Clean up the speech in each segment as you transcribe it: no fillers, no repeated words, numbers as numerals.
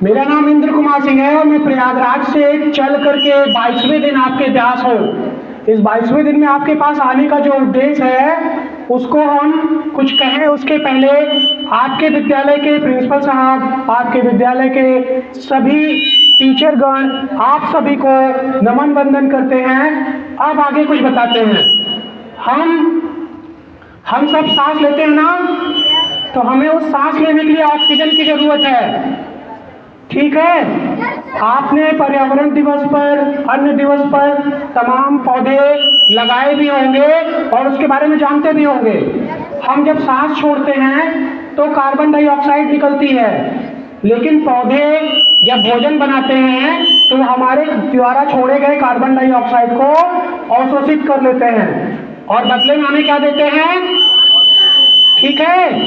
मेरा नाम इंद्र कुमार सिंह है और मैं प्रयागराज से चल करके 22वें दिन आपके व्यास हूँ। इस 22वें दिन में आपके पास आने का जो उद्देश्य है उसको हम कुछ कहें उसके पहले आपके विद्यालय के प्रिंसिपल साहब, आपके विद्यालय के सभी टीचरगण, आप सभी को नमन वंदन करते हैं। अब आगे कुछ बताते हैं। हम सब सांस लेते हैं ना, तो हमें उस सांस लेने के लिए ऑक्सीजन की जरूरत है, ठीक है। आपने पर्यावरण दिवस पर, अन्य दिवस पर तमाम पौधे लगाए भी होंगे और उसके बारे में जानते भी होंगे। हम जब सांस छोड़ते हैं तो कार्बन डाइऑक्साइड निकलती है, लेकिन पौधे जब भोजन बनाते हैं तो हमारे द्वारा छोड़े गए कार्बन डाइऑक्साइड को अवशोषित कर लेते हैं और बदले में हमें क्या देते हैं, ठीक है,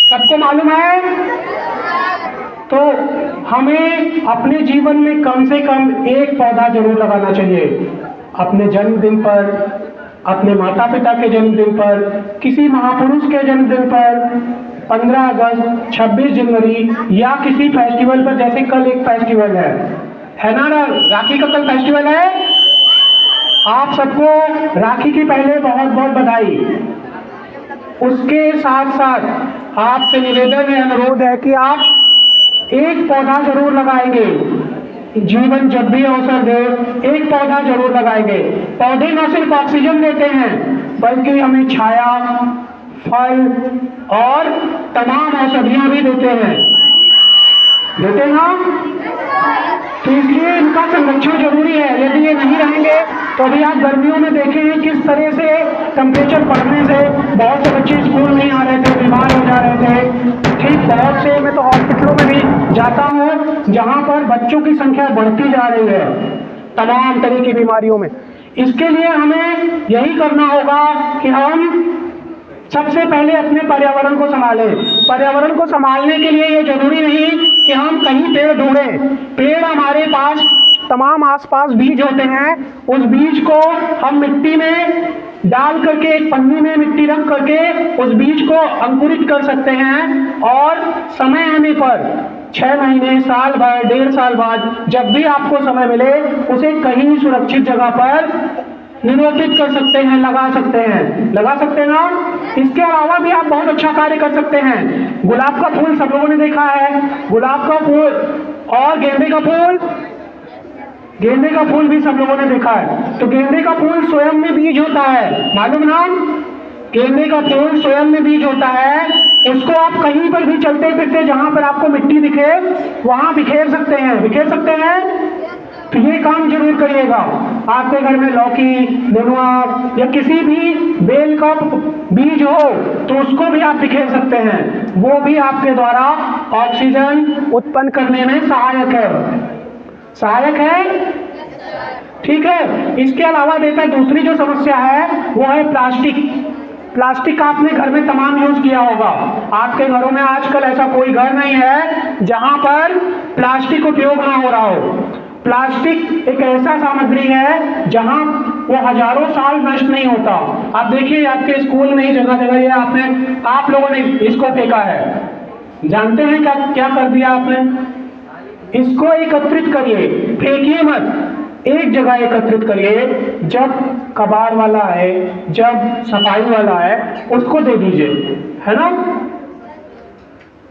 सबको मालूम है। तो हमें अपने जीवन में कम से कम एक पौधा जरूर लगाना चाहिए। अपने जन्मदिन पर, अपने माता पिता के जन्मदिन पर, किसी महापुरुष के जन्मदिन पर, 15 अगस्त, 26 जनवरी या किसी फेस्टिवल पर, जैसे कल एक फेस्टिवल है ना, राखी का कल फेस्टिवल है। आप सबको राखी की पहले बहुत बहुत बधाई। उसके साथ साथ आपसे निवेदन है, अनुरोध है कि आप एक पौधा जरूर लगाएंगे। जीवन जब भी अवसर दे एक पौधा जरूर लगाएंगे। पौधे न सिर्फ ऑक्सीजन देते हैं बल्कि हमें छाया, फल और तमाम औषधियां भी देते हैं ना। तो इसलिए इनका संरक्षण जरूरी है। यदि ये नहीं रहेंगे तो अभी आप गर्मियों में देखें किस तरह से टेम्परेचर बढ़ने से बहुत से बच्चे स्कूल नहीं आ रहे थे, बीमार हो जा रहे थे। ठीक, बहुत से, मैं तो हॉस्पिटलों में भी जाता हूँ जहाँ पर बच्चों की संख्या बढ़ती जा रही है तमाम तरह की बीमारियों में। इसके लिए हमें यही करना होगा कि हम सबसे पहले अपने पर्यावरण को संभालें। पर्यावरण को संभालने के लिए ये जरूरी नहीं कि हम कहीं पेड़ ढूंढें। पेड़ हमारे पास तमाम आसपास बीज होते हैं, उस बीज को हम मिट्टी में डाल करके, एक पन्नी में मिट्टी रख करके उस बीज को अंकुरित कर सकते हैं और समय आने पर 6 महीने, साल भर, 1.5 साल बाद जब भी आपको समय मिले उसे कहीं सुरक्षित जगह पर निरोपित कर सकते हैं, लगा सकते हैं ना। इसके अलावा भी आप बहुत अच्छा कार्य कर सकते हैं। गुलाब का फूल सब लोगों ने देखा है, गुलाब का फूल और गेंदे का फूल भी सब लोगों ने देखा है। तो गेंदे का फूल स्वयं में बीज होता है, मालूम ना। गेंदे का फूल स्वयं में बीज होता है, उसको आप कहीं पर भी चलते फिरते जहां पर आपको मिट्टी दिखे वहां बिखेर सकते हैं। तो ये काम जरूर करिएगा। आपके घर में लौकी, नेनुआ या किसी भी बेल का बीज हो तो उसको भी आप बिखेर सकते हैं, वो भी आपके द्वारा ऑक्सीजन उत्पन्न करने में सहायक है, ठीक है। इसके अलावा देखा, दूसरी जो समस्या है वो है प्लास्टिक आपने घर में तमाम यूज किया होगा। आपके घरों में आजकल ऐसा कोई घर नहीं है जहां पर प्लास्टिक उपयोग ना हो रहा हो। प्लास्टिक एक ऐसा सामग्री है जहां वो हजारों साल नष्ट नहीं होता। आप देखिए आपके स्कूल में ही जगह जगह ये आप लोगों ने इसको फेंका है। जानते हैं क्या कर दिया आपने? इसको एकत्रित करिए, फेंकिए मत, एक जगह एकत्रित करिए। जब कबाड़ वाला है, जब सफाई वाला है, उसको दे दीजिए, है ना।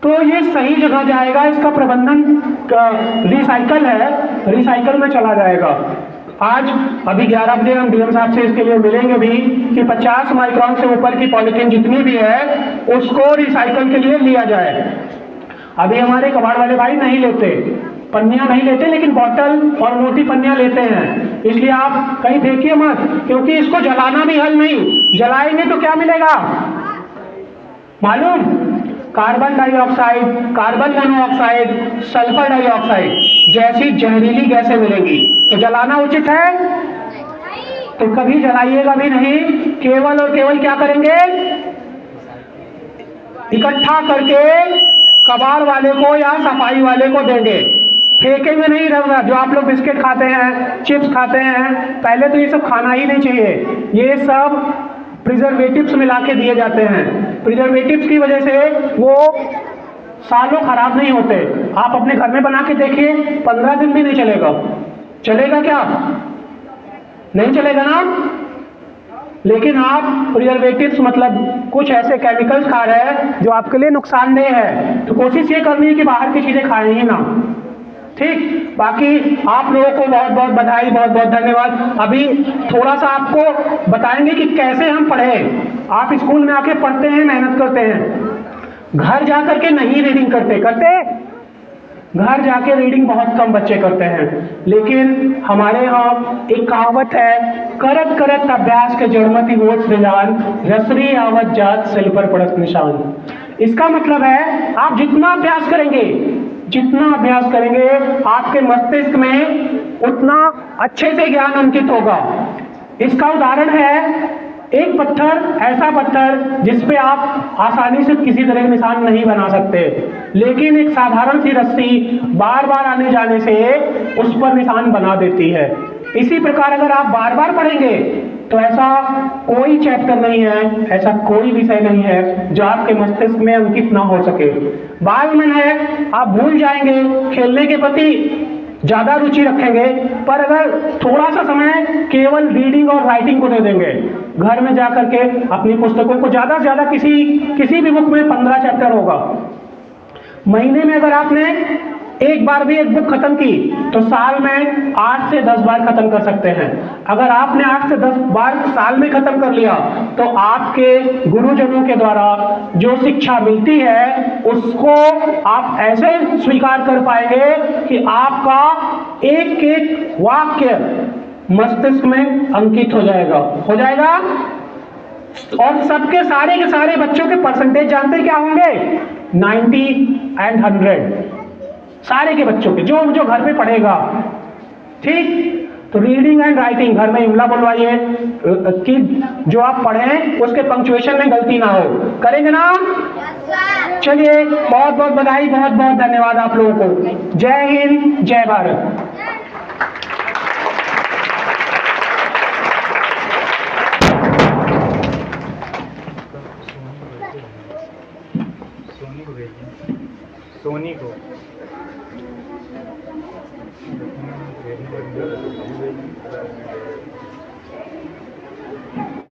तो ये सही जगह जाएगा। इसका प्रबंधन रिसाइकल में चला जाएगा। आज अभी 11 बजे हम डीएम साहब से इसके लिए मिलेंगे भी कि 50 माइक्रोन से ऊपर की पॉलिथीन जितनी भी है उसको रिसाइकल के लिए लिया जाए। अभी हमारे कबाड़ वाले भाई नहीं लेते, पन्नियां नहीं लेते, लेकिन बोतल और मोटी पन्नियां लेते हैं। इसलिए आप कहीं फेंकिए मत, क्योंकि इसको जलाना भी हल नहीं। जलाएंगे तो क्या मिलेगा मालूम? Carbon dioxide, carbon monoxide, sulphur dioxide जैसी जहरीली गैसें मिलेंगी। तो जलाना उचित है? तो कभी जलाइएगा भी नहीं। केवल और केवल क्या करेंगे, इकट्ठा करके कबाड़ वाले को या सफाई वाले को देंगे, फेंकेंगे नहीं। रंगा जो आप लोग बिस्किट खाते हैं, चिप्स खाते हैं, पहले तो ये सब खाना ही नहीं चाहिए। ये सब प्रिजर्वेटिव्स मिला के दिए जाते हैं। प्रिजर्वेटिव्स की वजह से वो सालों खराब नहीं होते। आप अपने घर में बना के देखिए, 15 दिन भी नहीं चलेगा। चलेगा क्या? नहीं चलेगा ना। लेकिन आप प्रिजर्वेटिव्स मतलब कुछ ऐसे केमिकल्स खा रहे हैं जो आपके लिए नुकसानदेह है, तो कोशिश ये करनी है कि बाहर की चीजें खाएं ही ना। ठीक, बाकी आप लोगों को बहुत बहुत बधाई, बहुत बहुत धन्यवाद। अभी थोड़ा सा आपको बताएंगे कि कैसे हम पढ़े। आप स्कूल में आके पढ़ते हैं, मेहनत करते हैं, घर जाकर के नहीं रीडिंग करते। घर जाके रीडिंग बहुत कम बच्चे करते हैं। लेकिन हमारे यहाँ एक कहावत है, करत करत अभ्यास के जड़मति होत सृजान, रसरी आवत जात सिल पर पड़त निशान। इसका मतलब है आप जितना अभ्यास करेंगे आपके मस्तिष्क में उतना अच्छे से ज्ञान अंकित होगा। इसका उदाहरण है एक पत्थर, ऐसा पत्थर जिसपे आप आसानी से किसी तरह के निशान नहीं बना सकते, लेकिन एक साधारण सी रस्सी बार बार आने जाने से उस पर निशान बना देती है। इसी प्रकार अगर आप बार बार पढ़ेंगे तो ऐसा कोई चैप्टर नहीं है, ऐसा कोई विषय नहीं है जो आपके मस्तिष्क में अंकित ना हो सके। बाल मन है, आप भूल जाएंगे, खेलने के प्रति ज्यादा रुचि रखेंगे, पर अगर थोड़ा सा समय केवल रीडिंग और राइटिंग को दे देंगे, घर में जाकर के अपनी पुस्तकों को ज्यादा से ज्यादा किसी भी बुक में 15 चैप्टर होगा। महीने में अगर आपने एक बार भी एक बुक खत्म की तो साल में 8 से 10 बार खत्म कर सकते हैं। अगर आपने 8 से 10 बार साल में खत्म कर लिया तो आपके गुरुजनों के द्वारा जो शिक्षा मिलती है उसको आप ऐसे स्वीकार कर पाएंगे कि आपका एक एक वाक्य मस्तिष्क में अंकित हो जाएगा। और सबके सारे के सारे बच्चों के परसेंटेज जानते हैं क्या होंगे? 90 and 100, सारे के बच्चों के जो घर पे पढ़ेगा। ठीक, तो रीडिंग एंड राइटिंग घर में इमला बुलवाइए कि जो आप पढ़ें उसके पंक्चुएशन में गलती ना हो। करेंगे ना? चलिए, बहुत बहुत बधाई, बहुत बहुत धन्यवाद आप लोगों को। जय हिंद, जय भारत। सोनी को